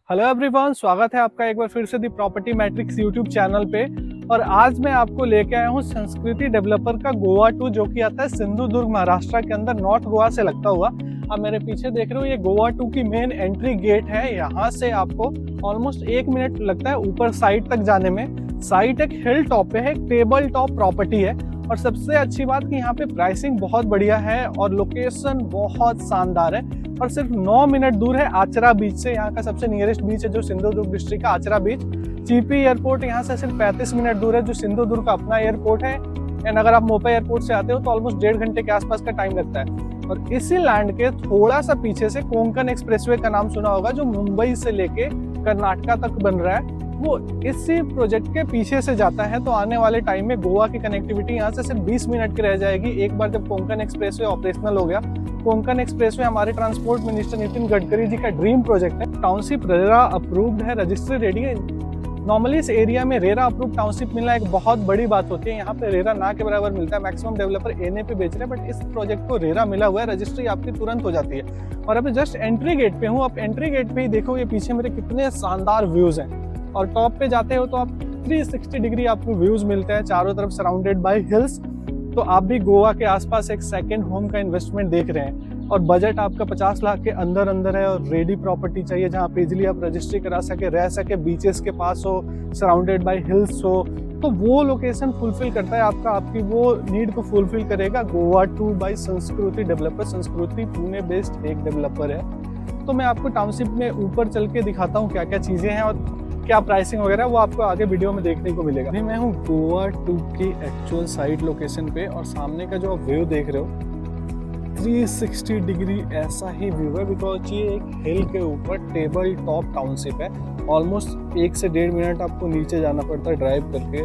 Hello everyone, स्वागत है आपका एक बार फिर से दी प्रॉपर्टी मैट्रिक्स यूट्यूब चैनल पे। और आज मैं आपको लेके आया हूँ संस्कृति डेवलपर का गोवा 2, जो कि आता है सिंधुदुर्ग महाराष्ट्र के अंदर, नॉर्थ गोवा से लगता हुआ। आप मेरे पीछे देख रहे हो, ये गोवा 2 की मेन एंट्री गेट है। यहाँ से आपको ऑलमोस्ट 1 मिनट लगता है ऊपर साइड तक जाने में। साइट एक हिल टॉप पे है, एक टेबल टॉप प्रॉपर्टी है। और सबसे अच्छी बात कि यहाँ पे प्राइसिंग बहुत बढ़िया है और लोकेशन बहुत शानदार है। और सिर्फ 9 मिनट दूर है आचरा बीच से। यहाँ का सबसे नियरेस्ट बीच है जो सिंधुदुर्ग डिस्ट्रिक्ट का आचरा बीच। चीपी एयरपोर्ट यहाँ से सिर्फ 35 मिनट दूर है, जो सिंधुदुर्ग का अपना एयरपोर्ट है। एंड अगर आप मोपा एयरपोर्ट से आते हो तो ऑलमोस्ट 1.5 घंटे के आसपास का टाइम लगता है। और इसी लैंड के थोड़ा सा पीछे से कोंकण एक्सप्रेसवे का नाम सुना होगा, जो मुंबई से लेके कर्नाटका तक बन रहा है, वो इसी प्रोजेक्ट के पीछे से जाता है। तो आने वाले टाइम में गोवा की कनेक्टिविटी यहाँ से सिर्फ 20 मिनट की रह जाएगी, एक बार जब कोंकण एक्सप्रेसवे ऑपरेशनल हो गया। कोंकण एक्सप्रेसवे हमारे ट्रांसपोर्ट मिनिस्टर नितिन गडकरी जी का ड्रीम प्रोजेक्ट है। टाउनशिप रेरा अप्रूव्ड है, रजिस्ट्री रेडी है। नॉर्मली इस एरिया में रेरा अप्रूव टाउनशिप मिलना एक बहुत बड़ी बात होती है। यहाँ पे रेरा ना के बराबर मिलता है, मैक्सिमम डेवलपर एनए पे बेच रहे हैं, बट इस प्रोजेक्ट को रेरा मिला हुआ है, रजिस्ट्री आपकी तुरंत हो जाती है। और अभी जस्ट एंट्री गेट पे हूँ। आप एंट्री गेट पे ही देखो, ये पीछे मेरे कितने शानदार व्यूज हैं। और टॉप पे जाते हो तो आप 360 डिग्री आपको व्यूज मिलते हैं, चारों तरफ सराउंडेड बाय हिल्स। तो आप भी गोवा के आसपास एक सेकंड होम का इन्वेस्टमेंट देख रहे हैं। और बजट आपका 50 लाख के अंदर अंदर है। और रेडी प्रॉपर्टी चाहिए जहाँ पे इजिली आप रजिस्ट्री करा सके, रह सके, बीचेस के पास हो, सराउंडेड बाय हिल्स हो, तो वो लोकेशन फुलफिल करता है आपकी वो नीड को फुलफिल करेगा गोवा 2 बाय संस्कृति डेवलपर। संस्कृति पुणे बेस्ड एक डेवलपर है। तो मैं आपको टाउनशिप में ऊपर चल के दिखाता हूँ क्या क्या चीज़ें हैं और क्या प्राइसिंग वगैरह, वो आपको आगे वीडियो में देखने को मिलेगा। अभी मैं हूँ गोवा 2 की एक्चुअल साइट लोकेशन पे। और सामने का जो आप व्यू देख रहे हो, 360 डिग्री ऐसा ही व्यू है, बिकॉज ये एक हिल के ऊपर टेबल टॉप टाउनशिप है। ऑलमोस्ट 1 से 1.5 मिनट आपको नीचे जाना पड़ता है ड्राइव करके।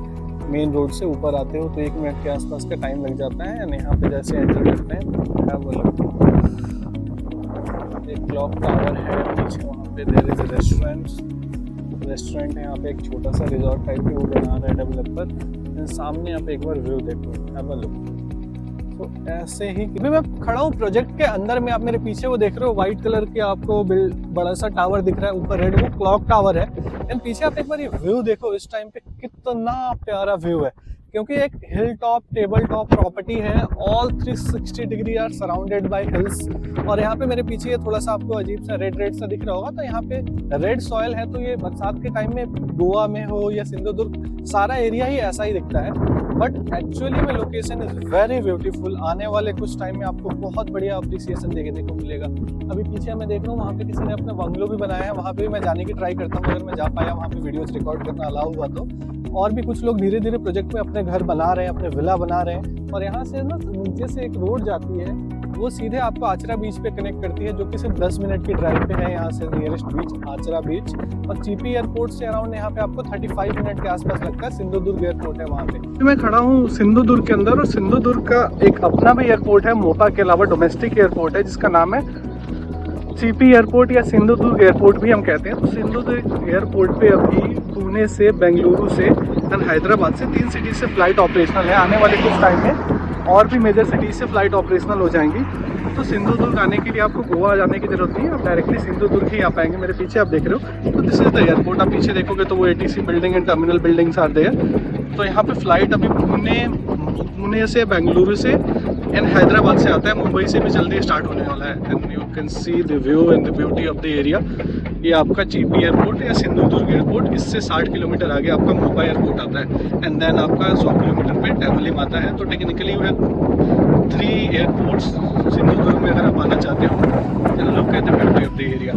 मेन रोड से ऊपर आते हो तो 1 मिनट के आसपास का टाइम लग जाता है। एंड यहाँ पे जैसे एंटर करते हैं, एक क्लॉक टावर है पीछे, वहाँ पे देयर इज अ रेस्टोरेंट है। यहाँ पे एक छोटा सा रिजॉर्ट टाइप के वो बना रहा है डेवलपर। सामने यहाँ पे एक बार व्यू देखो, हैव अ लुक। तो ऐसे ही अभी मैं खड़ा हूँ प्रोजेक्ट के अंदर में। आप मेरे पीछे वो देख रहे हो, व्हाइट कलर के आपको बड़ा सा टावर दिख रहा है, ऊपर रेड, वो क्लॉक टावर है। एंड पीछे आप एक बार ये व्यू देखो, इस टाइम पे कितना प्यारा व्यू है, क्योंकि एक hill top table top property है। All 360 degree are surrounded by hills. और यहाँ पे मेरे पीछे ये थोड़ा सा आपको अजीब सा रेड सा दिख रहा होगा, तो यहाँ पे रेड सॉइल है। तो ये बरसात के टाइम में गोवा में हो या सिंधुदुर्ग, सारा एरिया ही ऐसा ही दिखता है। बट एक्चुअली में लोकेशन इज वेरी ब्यूटीफुल। आने वाले कुछ टाइम में आपको बहुत बढ़िया अप्रिसिएशन देखने को मिलेगा। अभी पीछे मैं देख रहा हूँ, वहाँ पे किसी ने अपना बंगलो भी बनाया है। वहाँ पे भी मैं जाने की ट्राई करता हूँ, अगर मैं जा पाया वहाँ पे वीडियोस रिकॉर्ड करना अलाउ हुआ तो। और भी कुछ लोग धीरे धीरे प्रोजेक्ट में अपने घर बना रहे हैं, अपने विला बना रहे हैं। और यहाँ से ना नीचे से एक रोड जाती है, वो सीधे आपको आचरा बीच पे कनेक्ट करती है, जो कि सिर्फ 10 मिनट की ड्राइव पे है यहाँ से नियरेस्ट बीच आचरा बीच। और चीपी एयरपोर्ट से अराउंड यहाँ पे आपको 35 मिनट के आसपास लगता है। सिंधुदुर्ग एयरपोर्ट है वहाँ पे। मैं खड़ा हूँ सिंधुदुर्ग के अंदर, और सिंधुदुर्ग का एक अपना भी एयरपोर्ट है, मोपा के अलावा डोमेस्टिक एयरपोर्ट है, जिसका नाम है चीपी एयरपोर्ट या सिंधुदुर्ग एयरपोर्ट भी हम कहते हैं। तो सिंधुदुर्ग एयरपोर्ट पे अभी पुणे से, बेंगलुरु से एंड हैदराबाद से 3 सिटीज से फ्लाइट ऑपरेशनल है। आने वाले कुछ टाइम में और भी मेजर सिटीज से फ्लाइट ऑपरेशनल हो जाएंगी। तो सिंधुदुर्ग आने के लिए आपको गोवा जाने की जरूरत नहीं है, आप डायरेक्टली सिंधुदुर्ग ही आ पाएंगे। मेरे पीछे आप देख रहे हो, तो दिस इज द एयरपोर्ट। आप पीछे देखोगे तो वो ATC building and terminal buildings are there. तो यहाँ पे फ्लाइट अभी पुणे से, बेंगलुरु से एंड हैदराबाद से आता है। मुंबई से भी जल्दी स्टार्ट होने वाला है। And you can see the view and the beauty of the area. ये आपका चीपी एयरपोर्ट या सिंधुदुर्ग एयरपोर्ट। इससे 60 किलोमीटर आगे आपका मोपा एयरपोर्ट आता है। एंड देन आपका 100 किलोमीटर पे टेवलिम आता है। तो technically you have 3 airports Sindhudurg में अगर आप आना चाहते हो। Look at the beauty of the area.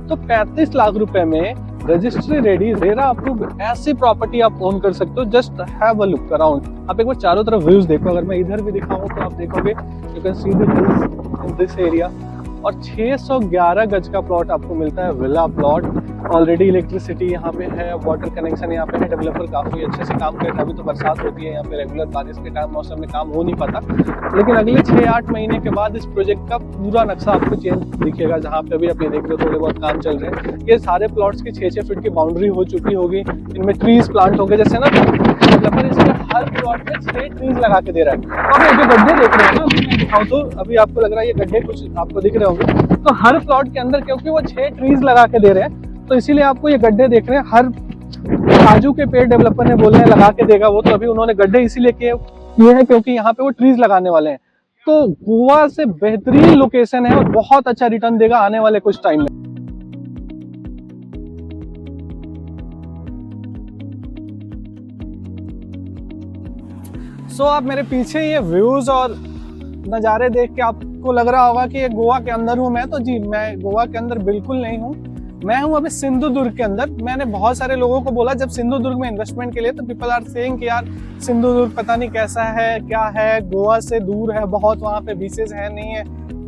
तो 35 लाख रुपए में रजिस्ट्री रेडी, रेरा अप्रूव ऐसी प्रॉपर्टी आप ओन कर सकते हो। Just have a look around. आप एक बार चारों तरफ व्यूज देखो। अगर मैं इधर भी दिखाऊं तो आप देखोगे, you can see the hills in this area. और 611 गज का प्लॉट आपको मिलता है, विला प्लॉट। ऑलरेडी इलेक्ट्रिसिटी यहाँ पे है, वाटर कनेक्शन यहाँ पे है। डेवलपर काफ़ी अच्छे से काम करता है। अभी तो बरसात होती है यहाँ पे रेगुलर, बारिश के टाइम मौसम में काम हो नहीं पाता, लेकिन अगले 6-8 महीने के बाद इस प्रोजेक्ट का पूरा नक्शा आपको चेंज दिखेगा। जहाँ पे भी आप ये देख रहे हो थोड़े बहुत काम चल रहे हैं। ये सारे प्लॉट्स की 6-6 फीट की बाउंड्री हो चुकी होगी। इनमें ट्रीज प्लांट हो गए, जैसे ना डेवलपर इसमें हर प्लॉट में 6 ट्रीज लगा के दे रहा है। और ये जो गड्ढे देख रहे हैं ना, मैं दिखाऊं तो अभी आपको लग रहा है ये गड्ढे कुछ आपको दिख रहे होंगे, तो हर प्लॉट के अंदर क्योंकि वो 6 ट्रीज लगा के दे रहे हैं तो इसीलिए आपको ये गड्ढे देख रहे हैं। हर काजू के पेड़ डेवलपर ने बोले हैं लगा के देगा वो, तो अभी उन्होंने गड्ढे इसीलिए किए हैं क्योंकि यहाँ पे वो ट्रीज लगाने वाले हैं। तो गोवा से बेहतरीन लोकेशन है और बहुत अच्छा रिटर्न देगा आने वाले कुछ टाइम में। सो आप मेरे पीछे ये व्यूज और नज़ारे देख के आपको लग रहा होगा कि ये गोवा के अंदर हूँ मैं, तो जी मैं गोवा के अंदर बिल्कुल नहीं हूँ। मैं हूँ अभी सिंधुदुर्ग के अंदर। मैंने बहुत सारे लोगों को बोला जब सिंधुदुर्ग में इन्वेस्टमेंट के लिए, तो पीपल आर सेइंग कि यार सिंधुदुर्ग पता नहीं कैसा है, क्या है, गोवा से दूर है बहुत, वहाँ पे बीचेस है नहीं है।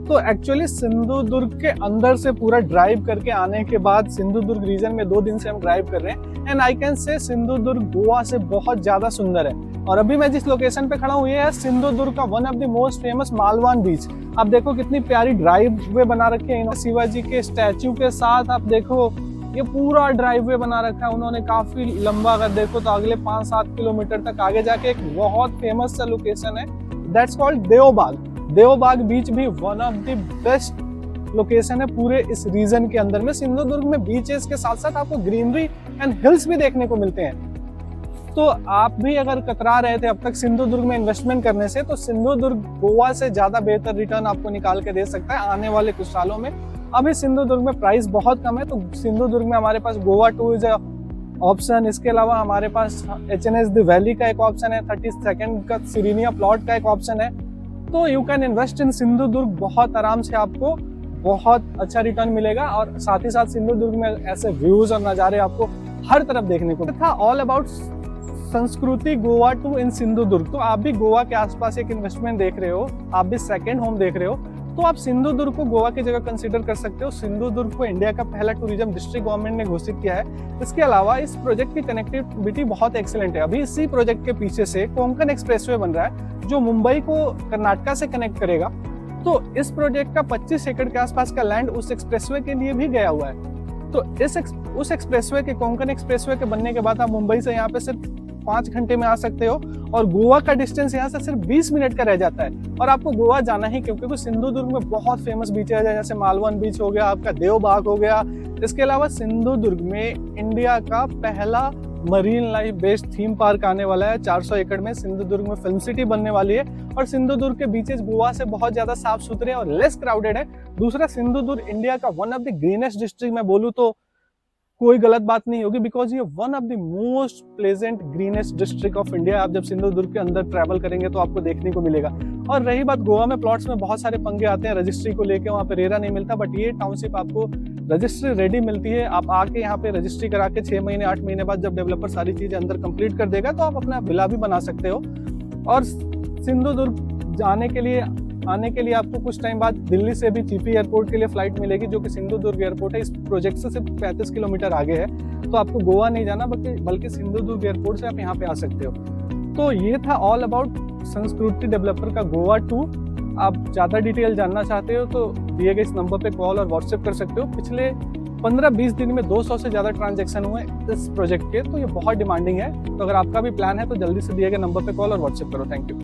तो एक्चुअली सिंधुदुर्ग के अंदर से पूरा ड्राइव करके आने के बाद सिंधुदुर्ग रीजन में 2 दिन से हम ड्राइव कर रहे हैं, and I can say Sindhudurg Goa से बहुत ज्यादा सुंदर है। और अभी मैं जिस लोकेशन पे खड़ा हूँ ये है सिंधुदुर्ग का one of the most famous Malvan beach. आप देखो कितनी प्यारी ड्राइव वे बना रखे हैं शिवाजी के स्टैचू के साथ। आप देखो ये पूरा ड्राइव वे बना रखा है उन्होंने, काफी लंबा। अगर देखो तो अगले 5-7 किलोमीटर तक आगे जाके एक बहुत फेमस सा लोकेशन है, दैट्स कॉल्ड देवबाग। देवबाग बीच भी one of the best location है पूरे इस रीजन के अंदर में। सिंधुदुर्ग में बीचेस के साथ साथ आपको ग्रीनरी एंड हिल्स भी देखने को मिलते हैं। तो आप भी अगर कतरा रहे थे अब तक सिंधुदुर्ग में इन्वेस्टमेंट करने से, तो सिंधुदुर्ग गोवा से ज्यादा बेहतर रिटर्न आपको निकाल के दे सकता है आने वाले कुछ सालों में। अभी सिंधुदुर्ग में प्राइस बहुत कम है, तो सिंधुदुर्ग में हमारे पास गोवा 2 इज ऑप्शन। इसके अलावा हमारे पास HNS द वैली का एक ऑप्शन है, 32nd का सिरीनिया प्लॉट का एक ऑप्शन है। तो you can invest in Sindhudurg बहुत आराम से, आपको बहुत अच्छा रिटर्न मिलेगा। और साथ ही साथ सिंधुदुर्ग में ऐसे व्यूज और नज़ारे आपको हर तरफ देखने को था। ऑल अबाउट संस्कृति गोवा 2 इन सिंधुदुर्ग। तो आप भी गोवा के आसपास एक इन्वेस्टमेंट देख रहे हो, आप भी सेकंड होम देख रहे हो, तो आप सिंधुदुर्ग को गोवा की जगह कंसीडर कर सकते हो। सिंधुदुर्ग को इंडिया का पहला टूरिज्म डिस्ट्रिक्ट गवर्नमेंट ने घोषित किया है। इसके अलावा इस प्रोजेक्ट की कनेक्टिविटी बहुत एक्सीलेंट है। अभी इसी प्रोजेक्ट के पीछे से कोंकण एक्सप्रेसवे बन रहा है जो मुंबई को कर्नाटका से कनेक्ट करेगा। तो इस प्रोजेक्ट का 25 एकड़ के आसपास का लैंड उस एक्सप्रेसवे के लिए भी गया हुआ है। तो उस एक्सप्रेसवे के, कोंकण एक्सप्रेसवे के बनने के बाद आप मुंबई से यहाँ पे सिर्फ 5 घंटे में आ सकते हो, और गोवा का डिस्टेंस यहाँ से सिर्फ 20 मिनट का रह जाता है। और आपको गोवा जाना ही क्यों, क्योंकि सिंधुदुर्ग में बहुत फेमस बीचेज है, जैसे मालवन बीच हो गया, आपका देवबाग हो गया। इसके अलावा सिंधुदुर्ग में इंडिया का पहला marine life based theme park आने वाला है 400 एकड़ में। सिंधुदुर्ग में फिल्म सिटी बनने वाली है, और सिंधुदुर्ग के बीचेस गोवा से बहुत ज्यादा साफ सुथरे और लेस क्राउडेड है। दूसरा, सिंधुदुर्ग इंडिया का one of the greenest district मैं बोलूँ तो कोई गलत बात नहीं होगी, बिकॉज ये one of the most pleasant greenest district of India. आप जब सिंधुदुर्ग के अंदर ट्रैवल करेंगे तो आपको देखने को मिलेगा। और रही बात गोवा में प्लॉट्स में बहुत सारे पंगे आते हैं रजिस्ट्री को लेके, वहाँ पे रेरा नहीं मिलता, बट ये टाउनशिप आपको रजिस्ट्री रेडी मिलती है। आप आके यहाँ पे रजिस्ट्री करा के 6 महीने 8 महीने बाद जब डेवलपर सारी चीजें अंदर कंप्लीट कर देगा तो आप अपना विला भी बना सकते हो। और सिंधुदुर्ग आने के लिए आपको कुछ टाइम बाद दिल्ली से भी चिपी एयरपोर्ट के लिए फ्लाइट मिलेगी, जो कि सिंधुदुर्ग एयरपोर्ट है। इस प्रोजेक्ट से सिर्फ 35 किलोमीटर आगे है, तो आपको गोवा नहीं जाना बल्कि सिंधुदुर्ग एयरपोर्ट से आप यहाँ पे आ सकते हो। तो ये था ऑल अबाउट संस्कृति डेवलपर का गोवा 2। आप ज़्यादा डिटेल जानना चाहते हो तो दिए गए इस नंबर पे कॉल और व्हाट्सएप कर सकते हो। पिछले 15-20 दिन में 200 से ज़्यादा ट्रांजैक्शन हुए इस प्रोजेक्ट के, तो ये बहुत डिमांडिंग है। तो अगर आपका भी प्लान है तो जल्दी से दिए गए नंबर पे कॉल और व्हाट्सएप करो। Thank you.